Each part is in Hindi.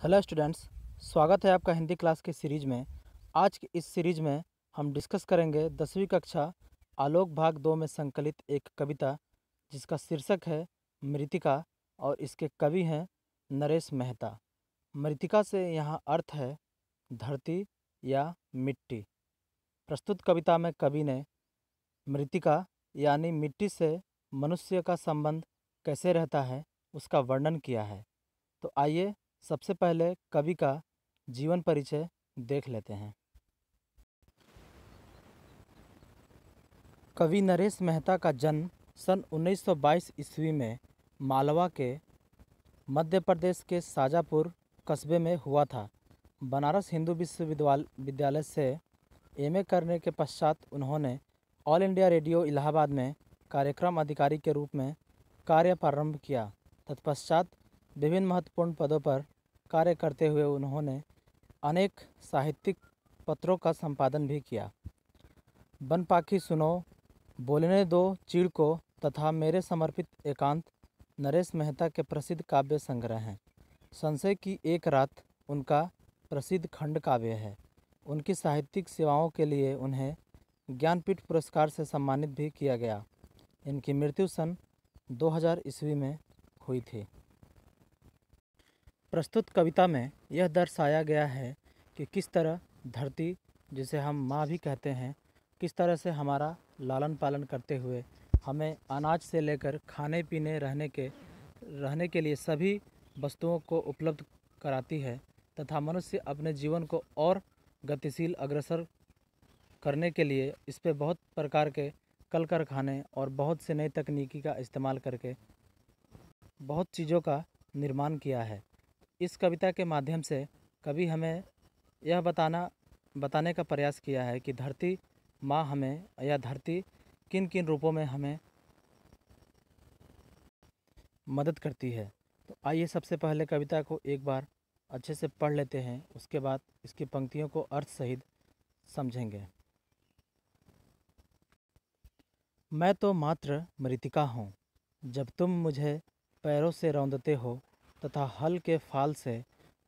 हेलो स्टूडेंट्स, स्वागत है आपका हिंदी क्लास की सीरीज में। आज की इस सीरीज में हम डिस्कस करेंगे 10वीं कक्षा आलोक भाग 2 में संकलित एक कविता जिसका शीर्षक है मृतिका और इसके कवि हैं नरेश मेहता। मृतिका से यहाँ अर्थ है धरती या मिट्टी। प्रस्तुत कविता में कवि ने मृतिका यानी मिट्टी से मनुष्य का संबंध कैसे रहता है उसका वर्णन किया है। तो आइए सबसे पहले कवि का जीवन परिचय देख लेते हैं। कवि नरेश मेहता का जन्म सन 1922 ईस्वी में मालवा के मध्य प्रदेश के शाजापुर कस्बे में हुआ था। बनारस हिंदू विश्वविद्यालय से एमए करने के पश्चात उन्होंने ऑल इंडिया रेडियो इलाहाबाद में कार्यक्रम अधिकारी के रूप में कार्य प्रारंभ किया। तत्पश्चात विभिन्न महत्वपूर्ण पदों पर कार्य करते हुए उन्होंने अनेक साहित्यिक पत्रों का संपादन भी किया। बन पाखी सुनो, बोलने दो चिड़ को तथा मेरे समर्पित एकांत नरेश मेहता के प्रसिद्ध काव्य संग्रह हैं। संशय की एक रात उनका प्रसिद्ध खंड काव्य है। उनकी साहित्यिक सेवाओं के लिए उन्हें ज्ञानपीठ पुरस्कार से सम्मानित भी किया गया। इनकी मृत्यु सन 2000 ईस्वी में हुई थी। प्रस्तुत कविता में यह दर्शाया गया है कि किस तरह धरती, जिसे हम माँ भी कहते हैं, किस तरह से हमारा लालन पालन करते हुए हमें अनाज से लेकर खाने पीने रहने के लिए सभी वस्तुओं को उपलब्ध कराती है तथा मनुष्य अपने जीवन को और गतिशील अग्रसर करने के लिए इस पे बहुत प्रकार के कल कारखाने और बहुत से नई तकनीकी का इस्तेमाल करके बहुत चीज़ों का निर्माण किया है। इस कविता के माध्यम से कवि हमें यह बताने का प्रयास किया है कि धरती माँ हमें या धरती किन किन रूपों में हमें मदद करती है। तो आइए सबसे पहले कविता को एक बार अच्छे से पढ़ लेते हैं, उसके बाद इसकी पंक्तियों को अर्थ सहित समझेंगे। मैं तो मात्र मृतिका हूँ, जब तुम मुझे पैरों से रौंदते हो तथा हल के फाल से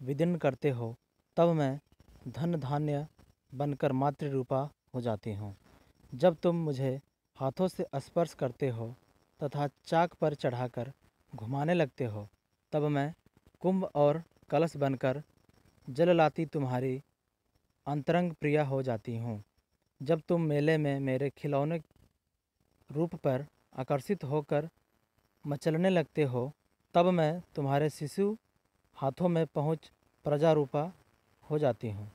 विदीर्ण करते हो, तब मैं धन धान्य बनकर मातृरूपा हो जाती हूँ। जब तुम मुझे हाथों से स्पर्श करते हो तथा चाक पर चढ़ाकर घुमाने लगते हो, तब मैं कुंभ और कलश बनकर जल लाती तुम्हारी अंतरंग प्रिया हो जाती हूँ। जब तुम मेले में मेरे खिलौने रूप पर आकर्षित होकर मचलने लगते हो, तब मैं तुम्हारे शिशु हाथों में पहुँच प्रजा रूपा हो जाती हूँ।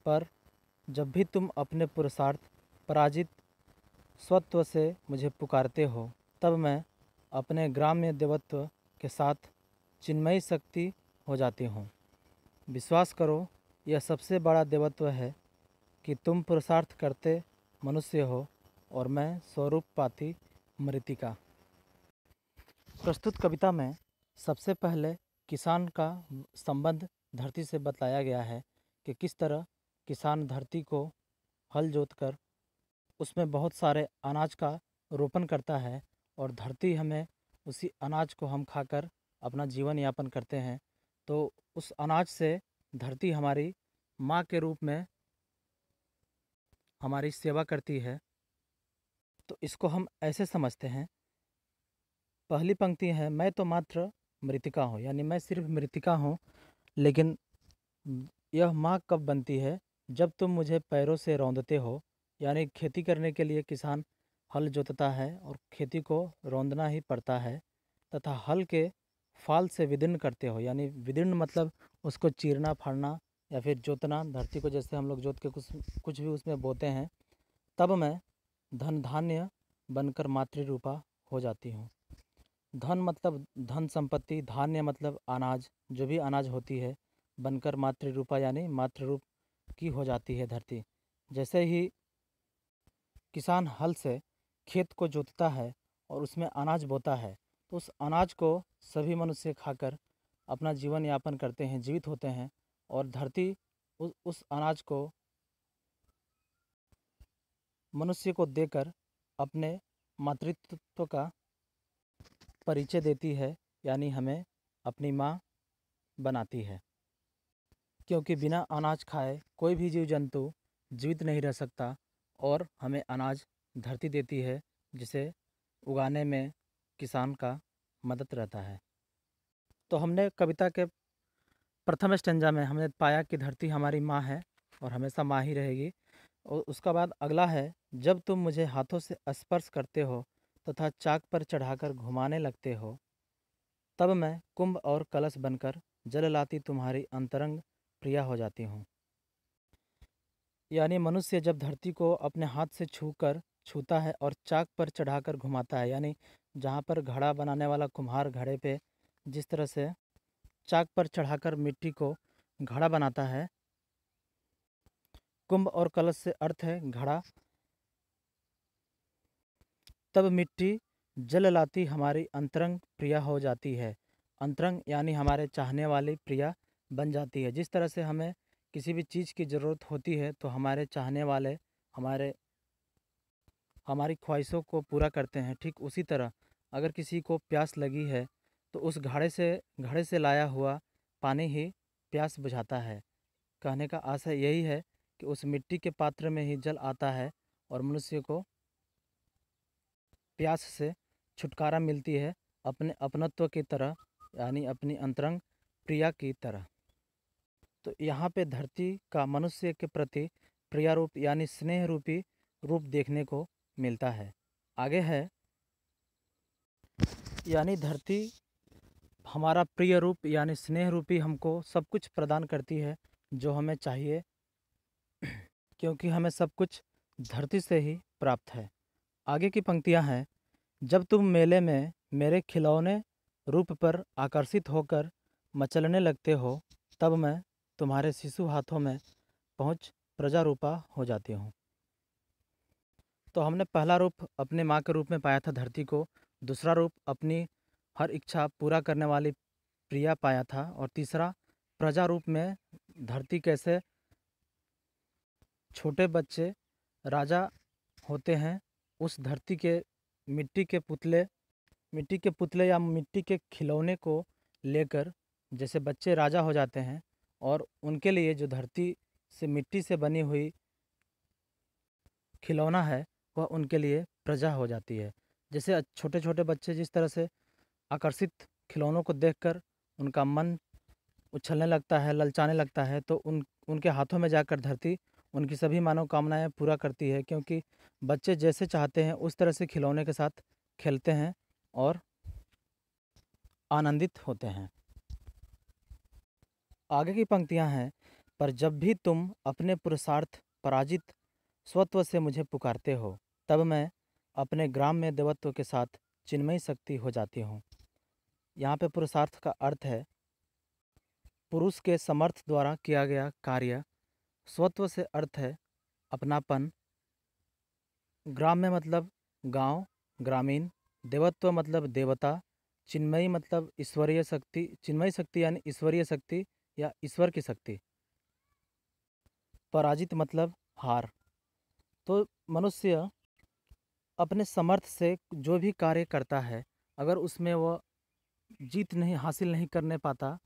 पर जब भी तुम अपने पुरुषार्थ पराजित स्वत्व से मुझे पुकारते हो, तब मैं अपने ग्राम्य देवत्व के साथ चिन्मयी शक्ति हो जाती हूँ। विश्वास करो, यह सबसे बड़ा देवत्व है कि तुम पुरुषार्थ करते मनुष्य हो और मैं स्वरूप पाती मृतिका। प्रस्तुत कविता में सबसे पहले किसान का संबंध धरती से बताया गया है कि किस तरह किसान धरती को हल जोतकर उसमें बहुत सारे अनाज का रोपण करता है और धरती हमें उसी अनाज को हम खाकर अपना जीवन यापन करते हैं। तो उस अनाज से धरती हमारी माँ के रूप में हमारी सेवा करती है। तो इसको हम ऐसे समझते हैं। पहली पंक्ति है, मैं तो मात्र मृतिका हूँ, यानी मैं सिर्फ मृतिका हूँ, लेकिन यह माँ कब बनती है? जब तुम मुझे पैरों से रौंदते हो। यानी खेती करने के लिए किसान हल जोतता है और खेती को रौंदना ही पड़ता है तथा हल के फाल से विदीर्ण करते हो। यानी विदीर्ण मतलब उसको चीरना फाड़ना या फिर जोतना, धरती को जैसे हम लोग जोत के कुछ भी उसमें बोते हैं। तब मैं धन धान्य बनकर मातृरूपा हो जाती हूँ। धन मतलब धन संपत्ति, धान्य मतलब अनाज, जो भी अनाज होती है, बनकर मातृरूपा यानी मातृरूप की हो जाती है धरती। जैसे ही किसान हल से खेत को जोतता है और उसमें अनाज बोता है, तो उस अनाज को सभी मनुष्य खाकर अपना जीवन यापन करते हैं, जीवित होते हैं और धरती उस अनाज को मनुष्य को देकर अपने मातृत्व का परिचय देती है, यानी हमें अपनी माँ बनाती है। क्योंकि बिना अनाज खाए कोई भी जीव जंतु जीवित नहीं रह सकता और हमें अनाज धरती देती है, जिसे उगाने में किसान का मदद रहता है। तो हमने कविता के प्रथम स्टेंजा में हमने पाया कि धरती हमारी माँ है और हमेशा माँ ही रहेगी। और उसका बाद अगला है, जब तुम मुझे हाथों से स्पर्श करते हो तथा चाक पर चढ़ाकर घुमाने लगते हो, तब मैं कुंभ और कलश बनकर जल लाती तुम्हारी अंतरंग प्रिया हो जाती हूँ। यानी मनुष्य जब धरती को अपने हाथ से छूता है और चाक पर चढ़ाकर घुमाता है, यानी जहाँ पर घड़ा बनाने वाला कुम्हार घड़े पे जिस तरह से चाक पर चढ़ाकर मिट्टी को घड़ा बनाता है, कुंभ और कलश से अर्थ है घड़ा, तब मिट्टी जल लाती हमारी अंतरंग प्रिया हो जाती है। अंतरंग यानी हमारे चाहने वाली प्रिया बन जाती है। जिस तरह से हमें किसी भी चीज़ की ज़रूरत होती है तो हमारे चाहने वाले हमारी ख्वाहिशों को पूरा करते हैं, ठीक उसी तरह अगर किसी को प्यास लगी है तो उस घड़े से लाया हुआ पानी ही प्यास बुझाता है। कहने का आशय यही है कि उस मिट्टी के पात्र में ही जल आता है और मनुष्य को प्यास से छुटकारा मिलती है अपने अपनत्व की तरह, यानी अपनी अंतरंग प्रिया की तरह। तो यहाँ पे धरती का मनुष्य के प्रति प्रिया रूप यानी स्नेह रूपी रूप देखने को मिलता है। आगे है, यानी धरती हमारा प्रिय रूप यानी स्नेह रूपी हमको सब कुछ प्रदान करती है जो हमें चाहिए, क्योंकि हमें सब कुछ धरती से ही प्राप्त है। आगे की पंक्तियां हैं, जब तुम मेले में मेरे खिलौने रूप पर आकर्षित होकर मचलने लगते हो, तब मैं तुम्हारे शिशु हाथों में पहुँच प्रजारूपा हो जाती हूँ। तो हमने पहला रूप अपने माँ के रूप में पाया था धरती को, दूसरा रूप अपनी हर इच्छा पूरा करने वाली प्रिया पाया था, और तीसरा प्रजा रूप में धरती कैसे छोटे बच्चे राजा होते हैं, उस धरती के मिट्टी के पुतले या मिट्टी के खिलौने को लेकर जैसे बच्चे राजा हो जाते हैं, और उनके लिए जो धरती से मिट्टी से बनी हुई खिलौना है वह उनके लिए प्रजा हो जाती है। जैसे छोटे छोटे बच्चे जिस तरह से आकर्षित खिलौनों को देखकर उनका मन उछलने लगता है, ललचाने लगता है, तो उनके हाथों में जाकर धरती उनकी सभी मनोकामनाएं पूरा करती है, क्योंकि बच्चे जैसे चाहते हैं उस तरह से खिलौने के साथ खेलते हैं और आनंदित होते हैं। आगे की पंक्तियां हैं, पर जब भी तुम अपने पुरुषार्थ पराजित स्वत्व से मुझे पुकारते हो, तब मैं अपने ग्राम में देवत्व के साथ चिन्मयी शक्ति हो जाती हूँ। यहाँ पे पुरुषार्थ का अर्थ है पुरुष के समर्थ द्वारा किया गया कार्य। स्वत्व से अर्थ है अपनापन। ग्राम में मतलब गांव, ग्रामीण। देवत्व मतलब देवता। चिन्मयी मतलब ईश्वरीय शक्ति। चिन्मयी शक्ति यानी ईश्वरीय शक्ति या ईश्वर की शक्ति। पराजित मतलब हार। तो मनुष्य अपने समर्थ से जो भी कार्य करता है, अगर उसमें वह जीत नहीं हासिल नहीं करने पाता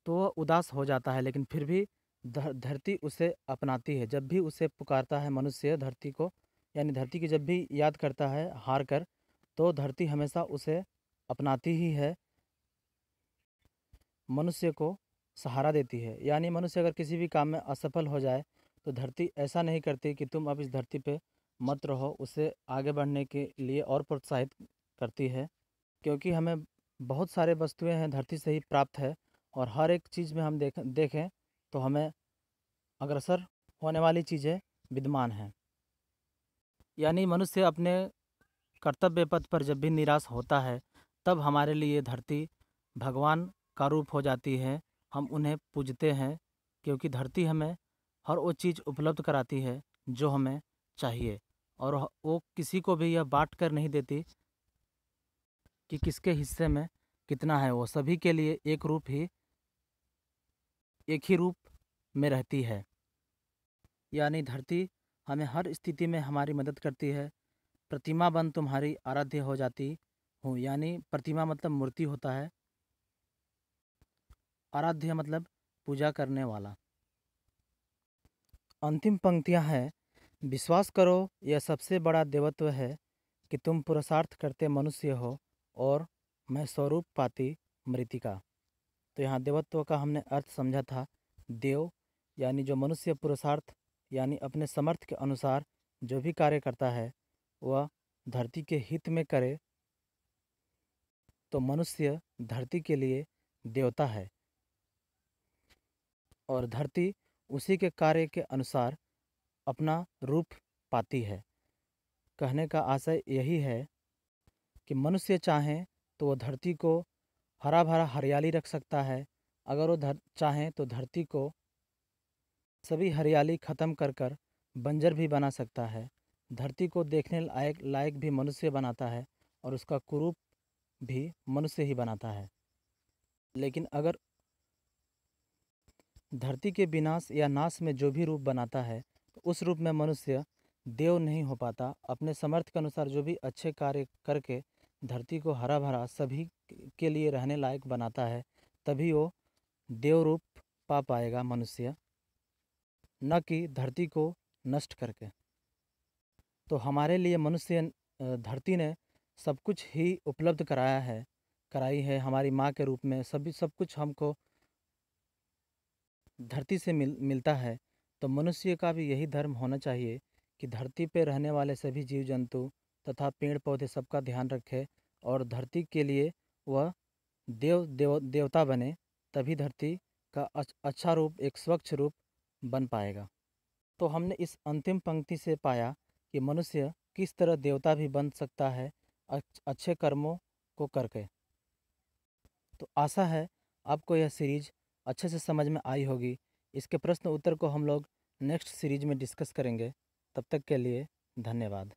तो वह उदास हो जाता है, लेकिन फिर भी धरती उसे अपनाती है। जब भी उसे पुकारता है मनुष्य धरती को, यानी धरती की जब भी याद करता है हार कर, तो धरती हमेशा उसे अपनाती ही है, मनुष्य को सहारा देती है। यानी मनुष्य अगर किसी भी काम में असफल हो जाए तो धरती ऐसा नहीं करती कि तुम अब इस धरती पे मत रहो, उसे आगे बढ़ने के लिए और प्रोत्साहित करती है, क्योंकि हमें बहुत सारे वस्तुएं हैं धरती से ही प्राप्त है, और हर एक चीज़ में हम देखें तो हमें अग्रसर होने वाली चीज़ें विद्यमान हैं। यानी मनुष्य अपने कर्तव्य पथ पर जब भी निराश होता है, तब हमारे लिए धरती भगवान का रूप हो जाती है। हम उन्हें पूजते हैं, क्योंकि धरती हमें हर वो चीज़ उपलब्ध कराती है जो हमें चाहिए, और वो किसी को भी यह बांट कर नहीं देती कि किसके हिस्से में कितना है। वो सभी के लिए एक ही रूप में रहती है। यानी धरती हमें हर स्थिति में हमारी मदद करती है। प्रतिमा बन तुम्हारी आराध्य हो जाती हूँ। यानी प्रतिमा मतलब मूर्ति होता है, आराध्य मतलब पूजा करने वाला। अंतिम पंक्तियां हैं, विश्वास करो यह सबसे बड़ा देवत्व है कि तुम पुरुषार्थ करते मनुष्य हो और मैं स्वरूप पाती मृतिका। तो यहाँ देवत्व का हमने अर्थ समझा था। देव यानी जो मनुष्य पुरुषार्थ यानी अपने समर्थ के अनुसार जो भी कार्य करता है वह धरती के हित में करे, तो मनुष्य धरती के लिए देवता है और धरती उसी के कार्य के अनुसार अपना रूप पाती है। कहने का आशय यही है कि मनुष्य चाहे तो वह धरती को हरा भरा हरियाली रख सकता है, अगर वो चाहे तो धरती को सभी हरियाली ख़त्म कर कर बंजर भी बना सकता है। धरती को देखने लायक भी मनुष्य बनाता है और उसका कुरूप भी मनुष्य ही बनाता है। लेकिन अगर धरती के विनाश या नाश में जो भी रूप बनाता है तो उस रूप में मनुष्य देव नहीं हो पाता। अपने समर्थ के अनुसार जो भी अच्छे कार्य करके धरती को हरा भरा सभी के लिए रहने लायक बनाता है, तभी वो देव रूप पा पाएगा मनुष्य, न कि धरती को नष्ट करके। तो हमारे लिए मनुष्य धरती ने सब कुछ ही उपलब्ध कराई है हमारी माँ के रूप में। सब कुछ हमको धरती से मिलता है। तो मनुष्य का भी यही धर्म होना चाहिए कि धरती पे रहने वाले सभी जीव जंतु तथा पेड़ पौधे सबका ध्यान रखे और धरती के लिए वह देवता बने, तभी धरती का अच्छा रूप, एक स्वच्छ रूप बन पाएगा। तो हमने इस अंतिम पंक्ति से पाया कि मनुष्य किस तरह देवता भी बन सकता है अच्छे कर्मों को करके। तो आशा है आपको यह सीरीज अच्छे से समझ में आई होगी। इसके प्रश्न उत्तर को हम लोग नेक्स्ट सीरीज में डिस्कस करेंगे। तब तक के लिए धन्यवाद।